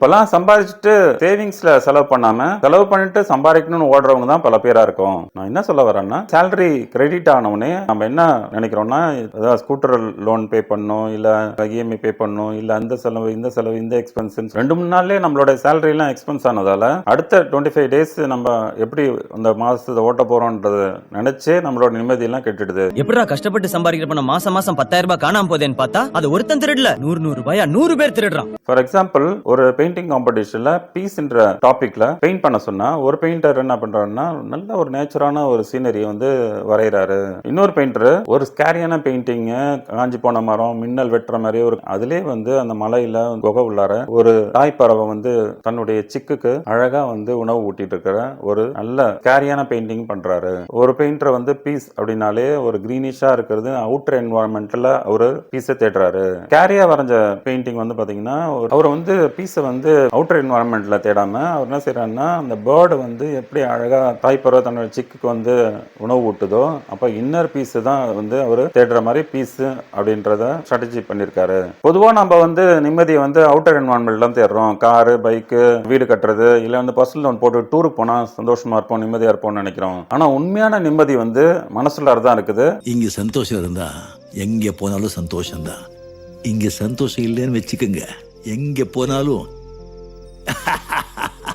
இப்பெல்லாம் சம்பாதிச்சுட்டு சேவிங்ஸ்ல செலவு பண்ணாம செலவு பண்ணிட்டு சம்பாதிக்கணும்னு ஓடுறவங்க தான் பல பேரா இருக்கும். நான் என்ன சொல்ல வரேன்னா, சேலரி கிரெடிட் ஆனவுடனே நம்ம என்ன நினைக்கிறோம்னா, அதாவது ஸ்கூட்டர் லோன் பே பண்ணணும், இல்ல இஎம்ஐ பே பண்ணணும், இல்ல அந்த செலவு இந்த செலவு இந்த எக்ஸ்பென்ஸ் 2-3 நாள்லயே நம்மளோட சேலரி எல்லாம் எக்ஸ்பென்ஸ் ஆனதால அடுத்த 25 டேஸ் நம்ம எப்படி அந்த மாசத்தை ஓட்ட போறோம்ன்றது நினைச்சே நம்மளோட நிம்மதி எல்லாம் கெட்டுடுது. எப்படா கஷ்டப்பட்டு சம்பாதிக்கிற பணம் மாசம் 10,000 ரூபாய் காணாம போதேன்னு பார்த்தா அது ஒருத்தன் திருடல 100 ரூபாயா 100 பேர் திருடுறான். ஃபார் எக்ஸாம்பிள், ஒரு பெயிண்டிங் காம்படிஷன்ல பீஸ்ன்ற டாபிக்ல பெயிண்ட் பண்ண சொன்னா ஒரு பெயிண்டர் என்ன பண்றாருன்னா நல்ல ஒரு நேச்சுரான ஒரு சீனரி வந்து வரைகிறாரு. இன்னொரு பெயிண்டர் ஒரு ஸ்கேரியான பெயிண்டிங், காஞ்சி போன மரம், மின்னல் வெட்டுற மாதிரி ஒரு அதிலே வந்து அந்த மலையில குகை உள்ளார ஒரு தாய்ப்பறவை வந்து தன்னுடைய சிக்குக்கு அழகா வந்து உணவு ஊட்டிட்டு இருக்கிற ஒரு நல்ல ஸ்கேரியான பெயிண்டிங் பண்றாரு. ஒரு பெயிண்டர் வந்து பீஸ் அப்படின்னாலே ஒரு கிரீனிஷா இருக்கிறது அவுட்டர் என்வாரன்மெண்ட்ல ஒரு பீஸை தேடுறாரு. ஸ்கேரியா வரைஞ்ச பெயிண்டிங் வந்து பாத்தீங்கன்னா அவர் வந்து பீஸை வந்து அவுட்டர் என்வாரன்மெண்ட்ல தேடாம அவர் என்ன செய்யறாருன்னா அந்த பேர்டு வந்து எப்படி அழகா தாய்ப்பறவை தன்னோட சிக்குக்கு வந்து உணவு ஊட்டுதோ அப்ப இன்னர் பீஸ் தான் வந்து அவர் தேடுற மாதிரி பீஸ் அப்படின்றத ஸ்ட்ராட்டஜி பண்ணிருக்காரு. பொதுவா நம்ம வந்து நிம்மதியை வந்து அவுட்டர் என்வாரன்மெண்ட்ல தேடுறோம். காரு, பைக்கு, வீடு கட்டுறது, இல்ல வந்து பர்சனல் லோன் போட்டு டூருக்கு போனா சந்தோஷமா இருப்போம், நிம்மதியா இருப்போம்னு நினைக்கிறோம். ஆனா உண்மையான நிம்மதி வந்து மனசுல தான் இருக்குது. இங்க சந்தோஷம் இருந்தா எங்க போனாலும் சந்தோஷம் தான். இங்க சந்தோஷம் இல்லைன்னு வச்சுக்கோங்க, எங்க போனாலும்